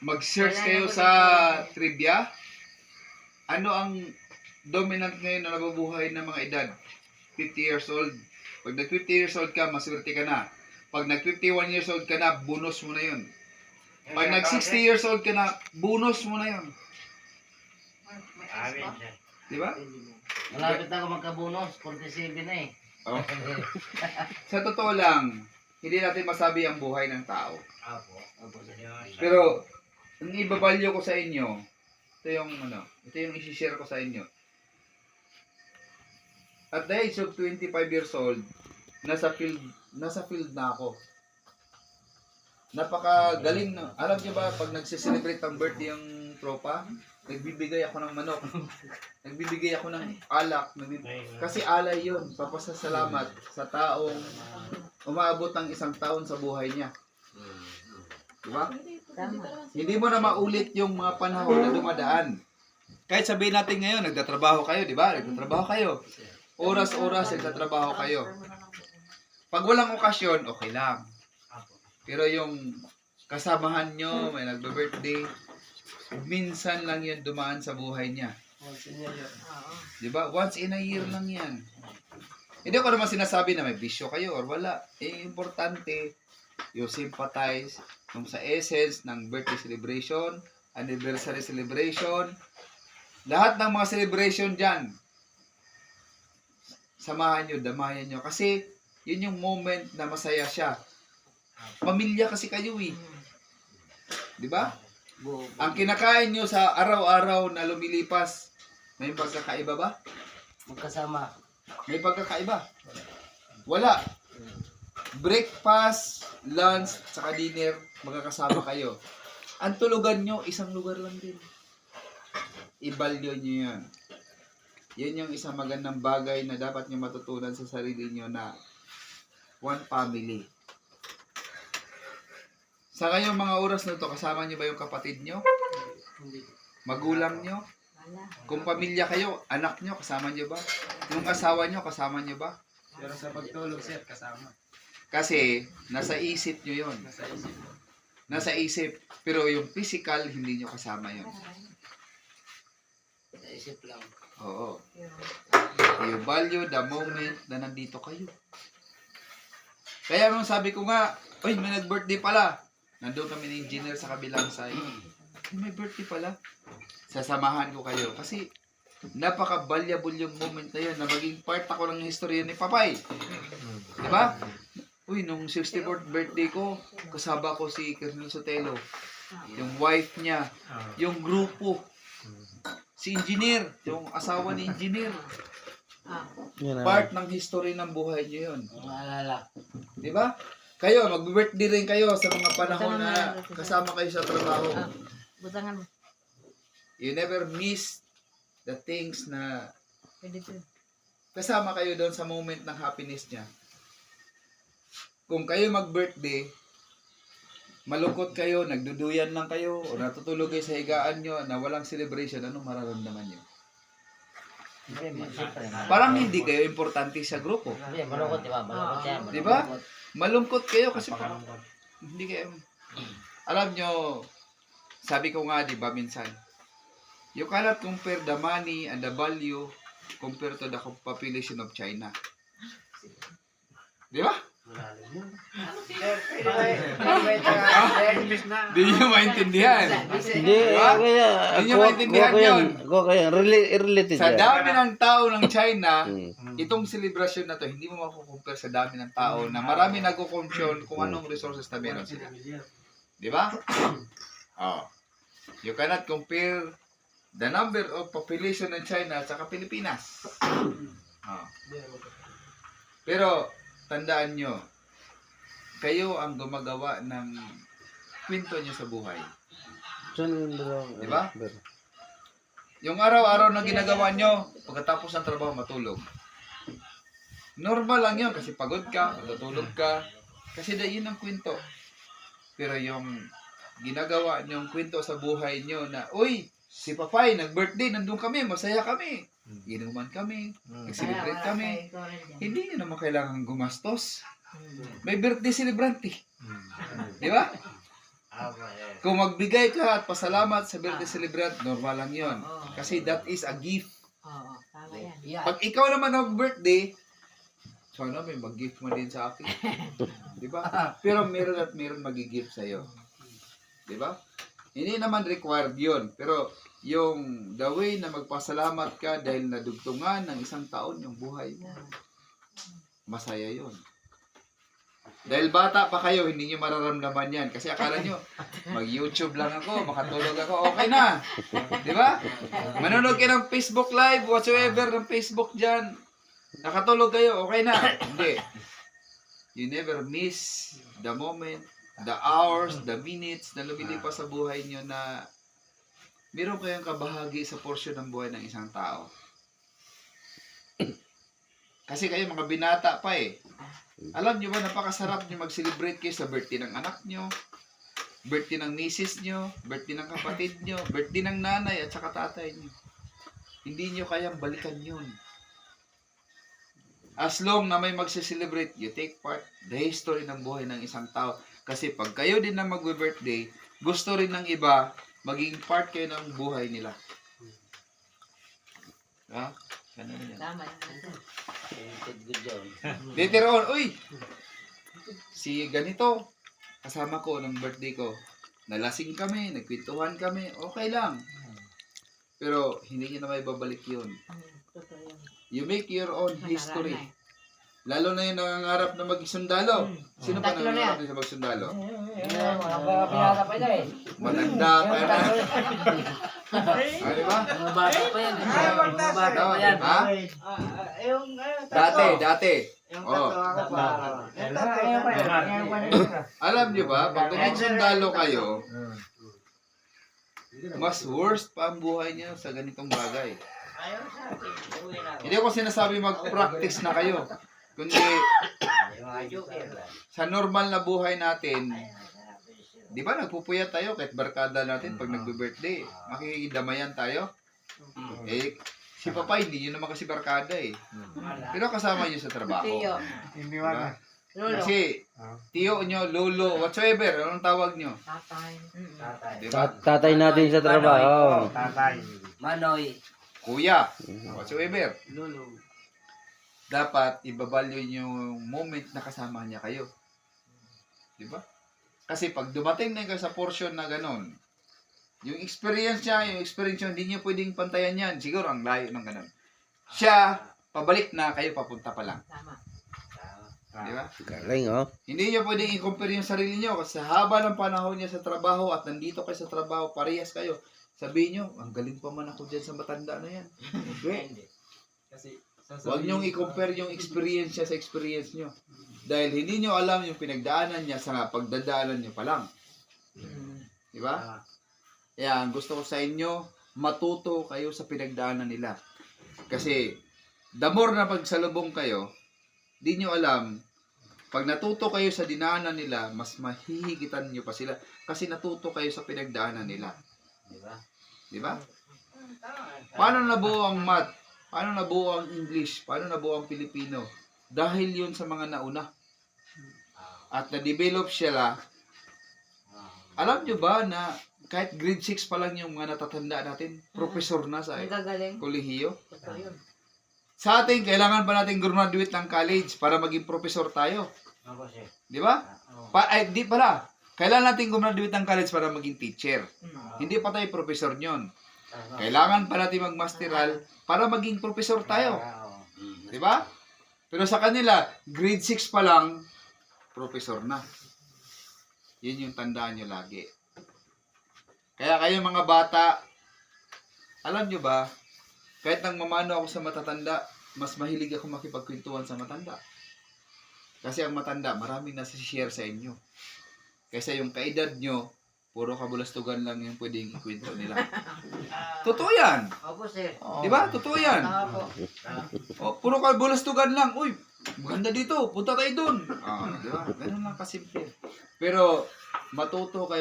Mag-search kayo sa trivia. Ano ang dominant ngayon na nabubuhay ng mga edad? 50 years old. Pag nag-50 years old ka, maswerte ka na. Pag nag-51 years old ka na, bonus mo na yun. Pag nag-60 years old ka na, bonus mo na yun. Di ba? Malapit na ako magka-bonus. 47 na eh. Oh. Sa totoo lang, hindi natin masabi ang buhay ng tao. Pero, ang ibabalyo ko sa inyo, ito yung isi-share ko sa inyo. At the age of 25 years old, nasa field na ako. Napakagaling na. Alam niyo ba, pag nagse-celebrate ng birthday yung tropa, nagbibigay ako ng manok. Nagbibigay ako ng alak. Kasi alay yun. Papasasalamat sa taong umaabot ng 1 taon sa buhay niya. Diba? Hindi mo na maulit yung mga panahon na dumadaan. Kahit sabihin natin ngayon, nagtatrabaho kayo, di ba? Nagtatrabaho kayo. Oras-oras, nagtatrabaho kayo. Pag walang okasyon, okay lang. Pero yung kasamahan nyo, may nagbe-birthday, minsan lang yun dumaan sa buhay niya. Di ba? Once in a year lang yan. Hindi ko naman sinasabi na may bisyo kayo or wala. Importante, you sympathize kung sa essence ng birthday celebration, anniversary celebration, lahat ng mga celebration dyan, samahan nyo, damayan nyo. Kasi, yun yung moment na masaya siya. Pamilya kasi kayo eh. Di ba? Ang kinakain nyo sa araw-araw na lumilipas, may pagkakaiba ba? Magkasama. May pagkakaiba? Wala. Breakfast, lunch, saka dinner, magkakasama kayo. Ang tulugan nyo, isang lugar lang din. Ibalyo nyo yan. Yan yung isang magandang bagay na dapat nyo matutunan sa sarili nyo na one family. Sa ngayong mga oras na ito, kasama nyo ba yung kapatid nyo? Magulang nyo? Kung pamilya kayo, anak nyo, kasama nyo ba? Yung asawa nyo, kasama nyo ba? Pero sa pagtulog, sir, kasama. Kasi, nasa isip nyo yun. Nasa isip. Nasa isip. Pero yung physical, hindi nyo kasama yun. Sa isip lang. Oo. You value the moment na nandito kayo. Kaya nung sabi ko nga, uy, may nag-birthday pala. Nandun kami ng engineer sa kabilang side. May birthday pala. Sasamahan ko kayo. Kasi, napaka-valuable yung moment na yun na maging part ako ng history ni Papay. Diba? Uy, nung 64th birthday ko, kasama ko si Colonel Sotelo. Yung wife niya. Yung grupo. Si engineer. Yung asawa ni engineer. Part ng history ng buhay niyo yun. Maalala. Diba? Kayo, mag-birthday rin kayo sa mga panahon na kasama kayo sa trabaho. Butangan mo. You never miss the things na Pwede po. kasama kayo doon sa moment ng happiness niya. Kung kayo mag-birthday, malungkot kayo, nagduduyan lang kayo, o natutulog kayo sa higaan nyo na walang celebration, anong mararamdaman nyo? Parang hindi kayo importante sa grupo. Hindi, malungkot, di ba? Malungkot yan. Di ba? Malungkot kayo kasi parang hindi kayo. Alam nyo, sabi ko nga, di ba, minsan, you cannot compare the money and the value compared to the population of China. Di ba? Di nyo maintindihan. Hindi, Diba? kaya, Hindi nyo maintindihan yun. related Sa yan. dami ng tao ng China, Hmm. itong celebration na to, hindi mo makukumpare sa dami ng tao na marami nagko-consume kung anong resources na meron sila. Di ba? Oh. You cannot compare the number of population ng China at saka Pilipinas. Oh. Pero, tandaan nyo, kayo ang gumagawa ng kwento nyo sa buhay. Di ba? Yung araw-araw na ginagawa nyo, pagkatapos ng trabaho, matulog. Normal lang yun kasi pagod ka, matutulog ka. Kasi yun ang kwento. Pero yung ginagawa nyo, yung kwento sa buhay nyo na, uy, si Papay, nag-birthday, nandun kami, masaya kami. Inuman kami, nag-celebrate kami. Hindi nyo naman kailangan gumastos. May birthday celebrant eh. Di ba? Kung magbigay ka at pasalamat sa birthday celebrant, normal lang yon. Kasi that is a gift. Oo, tama yan. Yeah. Pag ikaw naman mag-birthday, sana may mag-gift mo din sa akin. Di ba? Pero meron at meron mag-gift sa'yo. Di ba? Hindi naman required yun. Pero yung the way na magpasalamat ka dahil nadugtungan ng isang taon yung buhay mo, masaya yun. Dahil bata pa kayo, hindi nyo mararamdaman yan. Kasi akala nyo, mag-YouTube lang ako, makatulog ako, okay na. Di ba? Manonood kayo ng Facebook Live, whatsoever ng Facebook dyan. Nakatulog kayo, okay na. Hindi. You never miss the moment, the hours, the minutes na lumilipas sa buhay nyo na meron kayong kabahagi sa portion ng buhay ng isang tao. Kasi kayo mga binata pa eh. Alam nyo ba, napakasarap nyo mag-celebrate kayo sa birthday ng anak nyo, birthday ng misis nyo, birthday ng kapatid nyo, birthday ng nanay at saka tatay nyo. Hindi nyo kayang balikan yun. As long na may magse-celebrate, you take part the history ng buhay ng isang tao. Kasi pag kayo din na mag-birthday, gusto rin ng iba, maging part kayo ng buhay nila. Ha? Ganun yan. Tama yan. Good job. Later on, uy! Si ganito, kasama ko ng birthday ko. Nalasing kami, nagkwentuhan kami, okay lang. Pero hindi niyo na may babalik yun. Totoo yan. You make your own history. Manaraan Lalo na yung nangangarap na magsundalo. Sino ba Tatlo na nangangarap na magsundalo? Mga pinaka pa yan eh. Matanda ka na. Ah, di ba? Mga bata pa yan. Mga bata pa yan. Ha? Dati. Oh. Alam niyo ba, pag nagsundalo kayo, mas worst pa ang buhay niyo sa ganitong bagay. Hindi ko sinasabi mag-practice na kayo. Kundi sa normal na buhay natin, di ba nagpupuyat tayo kahit barkada natin pag nagbe-birthday. Makikidamayan tayo. Eh, si Papa hindi nyo naman kasi barkada eh. Pero kasama nyo sa trabaho. Tiyo. Diba? Lolo. Kasi, tiyo nyo, lolo, whatsoever, anong tawag nyo? Tatay. Diba? Tatay natin sa trabaho. Manoy. Kuya, whatsoever. Lulu. Dapat ibabalyo nyo yung moment na kasama niya kayo. Diba? Kasi pag dumating na kayo sa portion na ganon, yung experience niya, hindi niyo pwedeng pantayan yan. Siguro ang layo ng ganon. Siya, pabalik na, kayo papunta pa lang. Tama. Diba? Galing, oh. Hindi niyo pwedeng i-compare yung sarili niyo kasi sa haba ng panahon niya sa trabaho at nandito kayo sa trabaho, parehas kayo. Sabihin niyo, ang galing pa man ako dyan sa matanda na yan. Hindi. Kasi Huwag niyong i-compare yung experience niya sa experience niyo. Dahil hindi niyo alam yung pinagdaanan niya sa pagdadaanan niyo pa lang. Di ba? Kaya ang gusto ko sa inyo, matuto kayo sa pinagdaanan nila. Kasi, the more na pagsalubong kayo, di niyo alam, pag natuto kayo sa dinaanan nila, mas mahihigitan niyo pa sila. Kasi natuto kayo sa pinagdaanan nila. Diba? Di ba? Paano nabuo ang math? Paano nabuo ang English? Paano nabuo ang Pilipino? Dahil yun sa mga nauna. At na-develop sila. Alam nyo ba na kahit grade 6 pa lang yung mga natatanda natin, professor na sa Ang gagaling. kolehiyo? Totoo yun. Sa atin, kailangan pa natin graduate ng college para maging professor tayo. Ako siya. Di ba? Di pala. Kailangan natin graduate ng college para maging teacher. Hindi pa tayo professor nyon. Kailangan pa natin mag-masteral para maging professor tayo. Di ba? Pero sa kanila, grade 6 pa lang, professor na. Yun yung tandaan nyo lagi. Kaya kayo mga bata, alam nyo ba, kahit nang mamano ako sa matatanda, mas mahilig ako makipagkwentuhan sa matanda. Kasi ang matanda, maraming nasi-share sa inyo. Kaysa yung kaedad nyo, puro kabulastugan lang yung pwedeng ikwento nila. Totoo yan. Opo, sir. Di ba? Totoo yan. Tama po. O, puro kabulastugan lang. Uy, maganda dito. Punta tayo dun. Di ba? Ganun lang kasimple. Pero, matuto kayo